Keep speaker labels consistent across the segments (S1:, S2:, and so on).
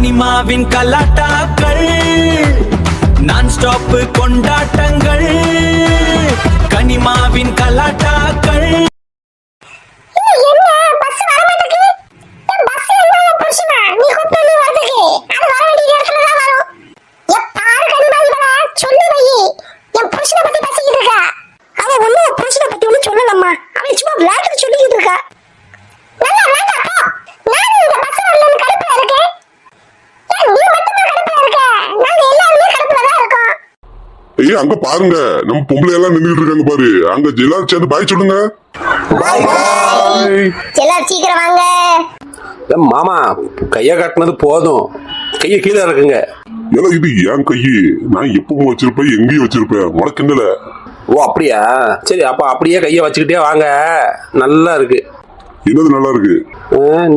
S1: கனிமாவின் கலாட்டாக்கள் நான் ஸ்டாப் கொண்டாட்டங்கள் கனிமாவின் கலாட்டாக்கள்
S2: அங்க பாருங்க நம்ம பொம்பளை எல்லாம் நின்றுட்டு இருக்காங்க பாரு. அங்க எல்லாரும் சேர்ந்து பாய் சொல்லுங்க.
S3: சீக்கிரம் வாங்க.
S4: மாமா கைய காட்டினது போதும், கைய கீழே இருக்குங்க.
S2: எல்லாம் இது என் கையி, நான் எப்பவும் வச்சிருப்பேன், எங்கேயும் வச்சிருப்பேன். உனக்கு என்னல?
S4: ஓ அப்படியா, சரி அப்ப அப்படியே கைய வச்சுக்கிட்டே வாங்க. நல்லா இருக்கு.
S2: என்னது நல்லா இருக்கு?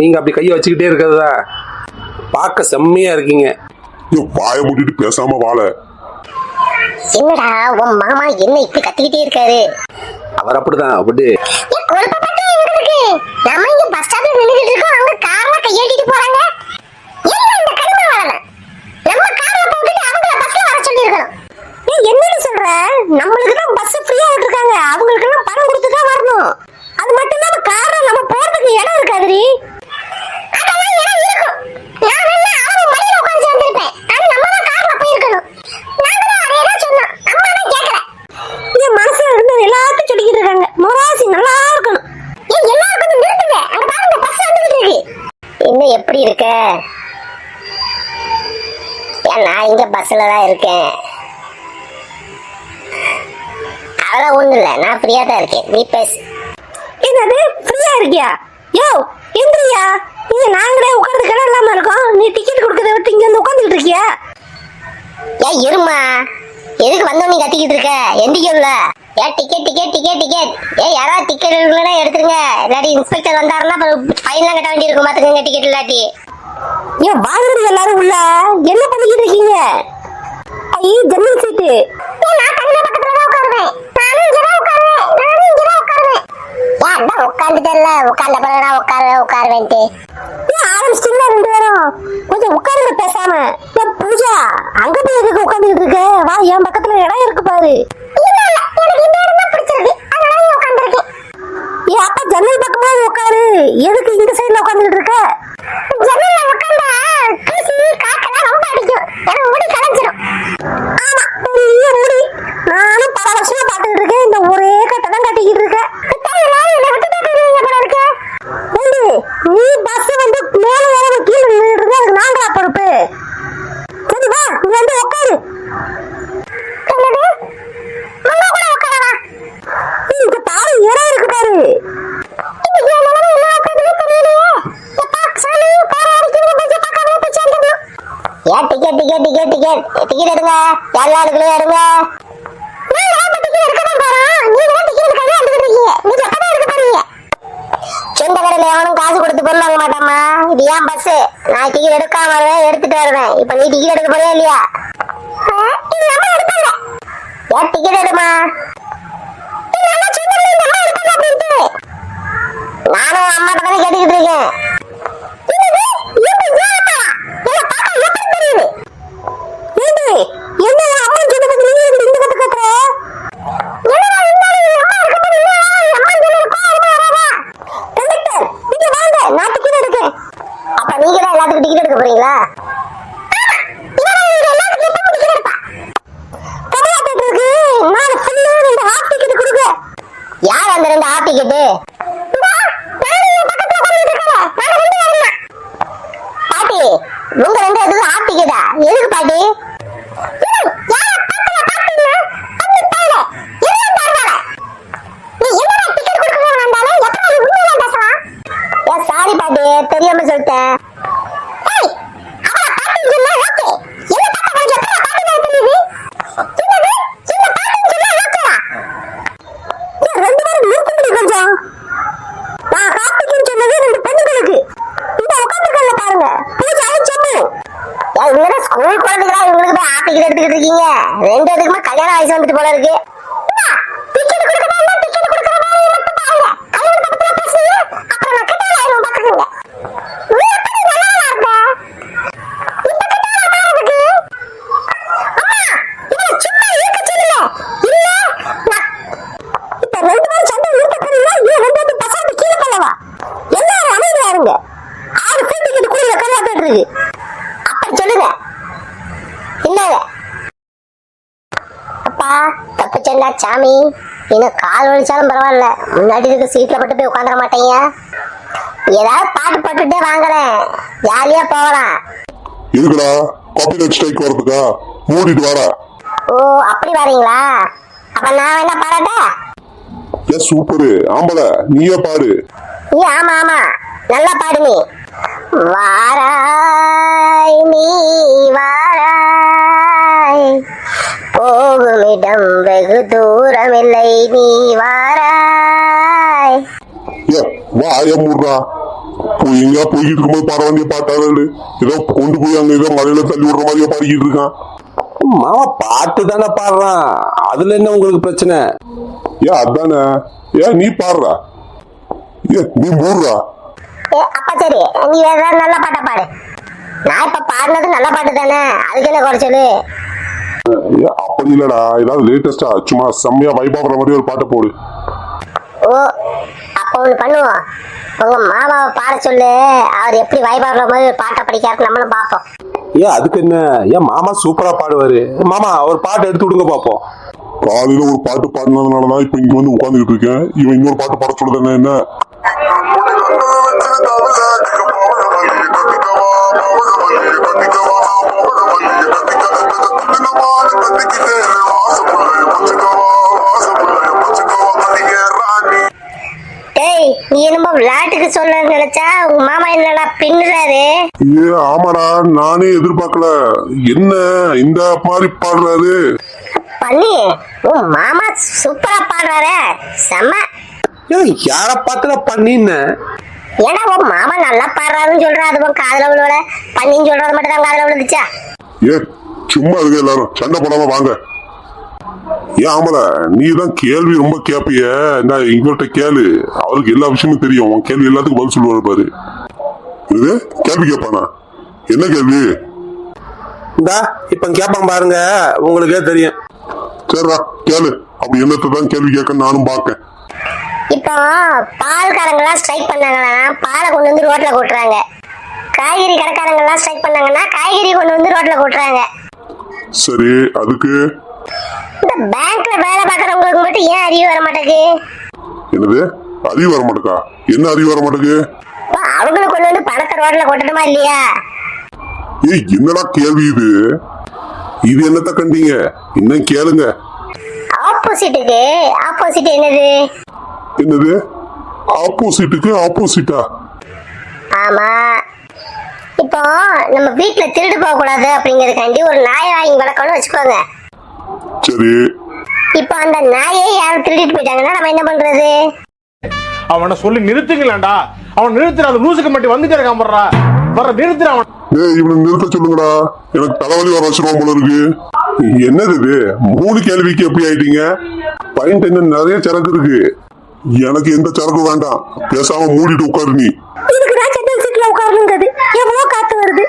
S4: நீங்க அப்படி கைய வச்சுக்கிட்டே இருக்கிறதா பார்க்க செம்மையா இருக்கீங்க.
S2: வாய மூடிட்டு பேசாம வாழ.
S3: என்னடா உன் மாமா என்ன இப்படி கத்திக்கிட்டே இருக்காரு?
S4: அவர் அப்படிதான் அப்படி.
S3: நம்ம இங்க பஸ் ஸ்டாப்ல நின்னுட்டு இருக்கோம், அங்க கார்ல கையெட்டிட்டு போறாங்க. என்ன இந்த கரும வரல? நம்ம கார்ல போட்டுட்டு அவங்க பஸ்ல வர சொல்லி இருக்கணும். என்னன்னு சொல்ற? நம்மளுக்கு தான் பஸ் ஃப்ரீயா விட்டுருக்காங்க, அவங்களுக்கு எல்லாம் பணம் கொடுத்து தான் வரணும். அது மட்டும் இல்லாம கார்ல நம்ம போறதுக்கு இடம் இருக்காதுடி. அதெல்லாம் இடம் இருக்கும். நான் வேணா அவங்க மடியில உட்கார்ந்து வந்திருப்பேன், ஆனா நம்ம தான் கார்ல போயிருக்கணும். நாங்களும் அதே தான் சொன்னோம், அம்மா தான் கேட்கல. என் மனசுல இருந்து எல்லாத்தையும் சொல்லிக்கிட்டு இருக்காங்க, மொராசி நல்லா இருக்கணும். எல்லாரும் நிறுத்துங்க, அங்க பாருங்க பஸ் வந்துட்டு இருக்கு. என்ன எப்படி இருக்க? நான் இங்க பஸ்ல தான் இருக்கேன். அதெல்லாம் ஒண்ணு இல்ல, நான் ஃப்ரீயா தான் இருக்கேன், நீ பேசு. என்னது ஃப்ரீயா இருக்கியா? யோ எந்திரியா, இங்க நாங்களே உட்கார்ந்து கடை இல்லாம இருக்கோம், நீ டிக்கெட் கொடுக்கறத விட்டு இங்க வந்து உட்கார்ந்துட்டு இருக்கியா? ஏன் இருமா, எதுக்கு வந்தோம் நீ கத்திக்கிட்டு இருக்க? எந்திரிக்கல. ஏன் டிக்கெட் டிக்கெட் டிக்கெட் டிக்கெட் ஏன் யாராவது டிக்கெட் எடுக்கலன்னா எடுத்துருங்க, இல்லாட்டி இன்ஸ்பெக்டர் வந்தாருன்னா ஃபைன்லாம் கட்ட வேண்டி இருக்கும், பாத்துக்கங்க டிக்கெட் இல்லாட்டி. ஏன் வாங்குறது எல்லாரும் உள்ள என்ன பண்ணிக்கிட்டு இருக்கீங்க? ஐயோ ஜன்னல் சீட்டு. நான் தண்ணி பக்கத்துல தான் உட்காருவேன், நானும் இங்க தான் உட்காருவேன், நானும் இங்க தான் உட்காருவேன். ஏன் அதான் உட்கார்ந்துட்டேல்ல, உட்கார்ந்த பிறகு நான் உட்காருவேன்ட்டு ஆரம்பிச்சிட்டீங்களா ரெண்டு பேரும்? கொஞ்சம் உட்காருங்க பேசாம. பூஜா அங்க போய் எதுக்கு உட்காந்துக்கிட்டு இருக்க? வா, என் பக்கத்துல இடம் இருக்கு பாரு. அப்ப ஜன்னல் பக்கமா உட்காரு, எதுக்கு இந்த சைடுல உட்காந்துக்கிட்டு இருக்க? ஜன்னல்ல உட்கார்ந்தா தூசி காக்கெல்லாம் ரொம்ப அடிக்கும், எனக்கு முடி கலஞ்சிரும். ஆமா பெரிய முடி, நானும் பல வருஷமா பாத்துக்கிட்டு இருக்கேன், இந்த ஒரே கட்டை தான் கட்டிக்கிட்டு இருக்கேன். நீ பஸ் வந்து மேல ஏற கீழே நின்றுட்டு அதுக்கு நாங்களா பொறுப்பு? சரி வா, நீ வந்து உட்காரு. இங்க பாரு, இடம் இருக்கு பாரு. ஏன் ticket ticket ticket ticket ticket எடுங்க, எல்லா இடத்துலயும் எடுங்க. சொந்த கடையில எவனும் காசு கொடுத்து பொருள் வாங்க மாட்டாமா, இது ஏன் பஸ், நான் டிக்கெட் எடுக்காம வருவேன், எடுத்துட்டு வருவேன். இப்ப நீ டிக்கெட் எடுக்க போறியா இல்லையா? ஏன் டிக்கெட் எடுமா, நானும் அம்மாட்ட தானே கேட்டுக்கிட்டு இருக்கேன். அப்ப நீங்க தான் எல்லாத்துக்கும் டிக்கெட் எடுக்க போறீங்களா? யார் அந்த ரெண்டு ஹாஃப் டிக்கெட்டு? பாட்டி உங்க ரெண்டு எதுக்கு ஹாஃப் டிக்கெட்டா? எதுக்கு பாட்டி? சாரி பாட்டி, தெரியாம சொல்லிட்டேன். ஸ்கூல் குழந்தைகளா இவங்களுக்கு போய் ஆப்பிள் எடுத்துக்கிட்டு இருக்கீங்க? ரெண்டு பேருக்குமே கல்யாண வயசு வந்துட்டு போல இருக்கு. காத்துட்டு இருக்கு. அப்ப சொல்லுங்க என்னங்க அப்பா தப்பிச்சண்டா சாமி. இன்னும் கால் வலிச்சாலும் பரவாயில்ல, முன்னாடி இருக்க சீட்ல பட்டு போய் உட்காந்துட மாட்டீங்க. ஏதாவது பாட்டு போட்டுட்டே வாங்குறேன், ஜாலியா போகலாம்.
S2: எதுக்குடா காப்பிரைட் ஸ்ட்ரைக் வரதுக்கா? மூடிட்டு வாடா.
S3: ஓ அப்படி வரீங்களா? அப்ப நான் என்ன பாடட்டா?
S2: ஏன் சூப்பரு ஆம்பள, நீயே பாடு.
S3: ஆமா ஆமா நல்லா பாடு நீ. வாராய் நீ வாராய், போகுமிடம் வெகு தூரமில்லை நீ வாராய்.
S2: ஏ வா ஏன் மூடுறா? எங்க போய்கிட்டு இருக்கும்போது பாட வேண்டிய பாட்டாரு ஏதோ கொண்டு போய் அங்க ஏதோ மலையில தள்ளி விடுற மாதிரியே பாடிக்கிட்டு இருக்கான்.
S4: மாமா பாட்டு தானே பாடுறான், அதுல என்ன உங்களுக்கு பிரச்சனை?
S2: ஏன் அதானே, ஏன் நீ பாடுறா? ஏன் நீ மூடுறா?
S3: அப்பா சரி, நீ வேற ஏதாவது நல்ல பாட்டா பாடு. நான் இப்ப பாடினது நல்ல பாட்டு தானே, அதுக்கு என்ன குறைச்சலு?
S2: ஏன் அப்படி இல்லடா, ஏதாவது லேட்டஸ்டா சும்மா செம்மையா வைப்பாடுற மாதிரி ஒரு பாட்டை போடு.
S3: ஓ அப்ப ஒண்ணு பண்ணுவோம், உங்க மாமாவை பாட சொல்லு, அவர் எப்படி வைபாடுற மாதிரி ஒரு பாட்டை படிக்காரு நம்மளும் பார்ப்போம்.
S4: ஏன் அதுக்கு என்ன, ஏன் மாமா சூப்பரா பாடுவாரு. மாமா ஒரு பாட்டு எடுத்து விடுங்க பாப்போம்.
S2: காலையில ஒரு பாட்டு பாடினதுனாலதான் இப்ப இங்க வந்து உட்கார்ந்துட்டு இருக்கேன். இவன் இன்னொரு பாட்டு பாட சொல்லுது என்ன?
S3: நீ என்னமோ விளையாட்டுக்கு சொல்ல நினைச்சா உங்க மாமா என்னடா பின்னுறாரு?
S2: ஏ ஆமாடா, நானே எதிர்பார்க்கல. என்ன இந்த மாதிரி பாடுறாரு?
S3: பண்ணி உன் மாமா சூப்பரா பாடுறாரு, செம்ம.
S4: ஏன் யார பாத்துல பண்ணின்னு?
S3: ஏன்னா உன் மாமா நல்லா பாடுறாருன்னு சொல்ற, அது உன் காதுல விழுவல, பண்ணின்னு சொல்றது மட்டும் தான் காதுல விழுந்துச்சா?
S2: ஏ சும்மா இருக்கு, எல்லாரும் சண்டை போடாம வாங்க. ஏன் ஆமல, நீ தான் கேள்வி ரொம்ப கேப்பிய, நான் எங்கள்கிட்ட கேளு, அவருக்கு எல்லா விஷயமும் தெரியும். உன் கேள்வி எல்லாத்துக்கும் பதில் சொல்லுவாரு பாரு. இது கேள்வி கேட்பானா? என்ன கேள்வி?
S4: இந்தா இப்ப கேப்பான் பாருங்க, உங்களுக்கே தெரியும்.
S2: சரிடா கேளு. அப்படி என்னத்தை தான் கேள்வி கேட்க நானும் பாக்கேன்.
S3: இப்போ பால்காரங்கெல்லாம் ஸ்ட்ரைக் பண்ணாங்கன்னா பாலை கொண்டு வந்து ரோட்ல கொட்டுறாங்க. காய்கறி கடைக்காரங்கெல்லாம் ஸ்ட்ரைக் பண்ணாங்கன்னா காய்கறி கொண்டு வந்து ரோட்ல கொட்டுறாங்க.
S2: சரி, அதுக்கு
S3: இந்த பேங்க்ல வேலை பார்க்கறவங்களுக்கு மட்டும் ஏன் அறிவு வர மாட்டேங்குது?
S2: என்னது அறிவு வர மாட்டேக்கா? என்ன அறிவு வர மாட்டேங்குது?
S3: அவங்களுக்கு கொண்டு வந்து பணத்தை ரோட்ல கொட்டணுமா இல்லையா?
S2: ஏய் என்னடா கேள்வி இது? இது என்னத்த கண்டீங்க? இன்னும் கேளுங்க.
S3: ஆப்போசிட்டுக்கு ஆப்போசிட் என்னது?
S2: என்னது ஆப்போசிட்டுக்கு ஆப்போசிட்டா?
S3: ஆமா, இப்போ நம்ம வீட்டுல திருடு போக கூடாது அப்படிங்கறதுக்காண்டி ஒரு நாயை வாங்கி வளர்க்கணும்னு வச்சுக்கோங்க.
S2: சரி,
S3: இப்போ அந்த நாயை யாரும் திருடிட்டு போயிட்டாங்கன்னா நம்ம என்ன பண்றது?
S5: அவனை சொல்லி நிறுத்துங்களேன்டா. அவன் நிறுத்துற, அந்த லூசுக்கு மட்டும் வந்துட்டே இருக்கான் பண்றா. வர நிறுத்துற அவன்.
S2: ஏய் இவனை நிறுத்த சொல்லுங்கடா, எனக்கு தலைவலி வர வச்சிருவோம் போல இருக்கு. என்னது இது? 3 கேள்விக்கு எப்படி ஆயிட்டீங்க? பாயிண்ட் என்ன, நிறைய சரக்கு இருக்கு. எனக்கு எந்த சரக்கு வேண்டாம், பேசாம மூடிட்டு உட்காரு நீ.
S3: இதுக்கு நான் சென்ட்ரல் சீட்ல உட்காரணுங்கிறது எவ்வளவு காத்து வருது.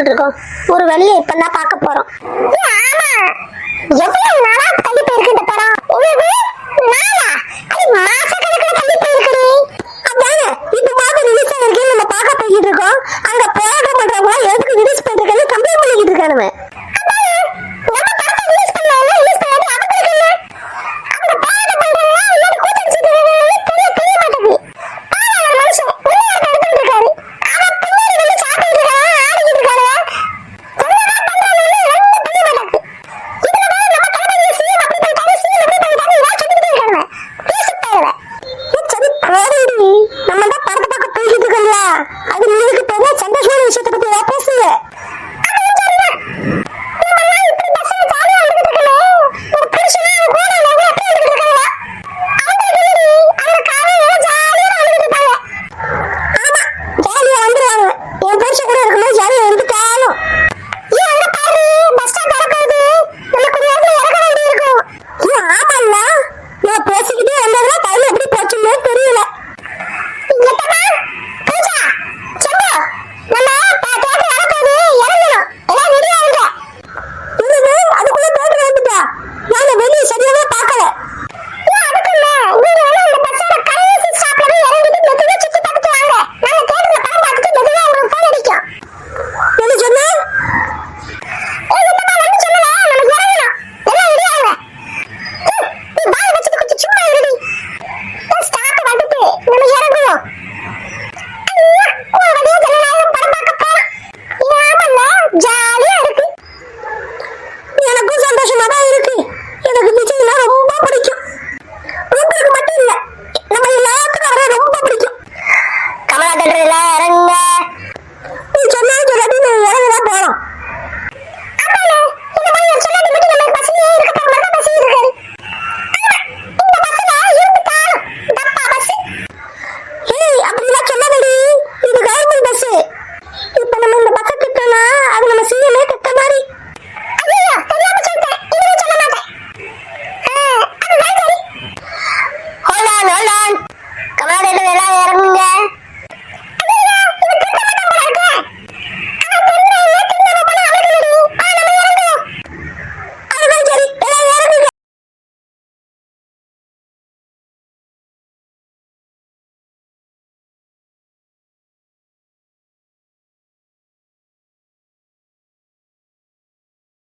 S3: உட்காந்துட்டு இருக்கோம். ஒரு வழியை இப்பதான் பார்க்க போறோம்.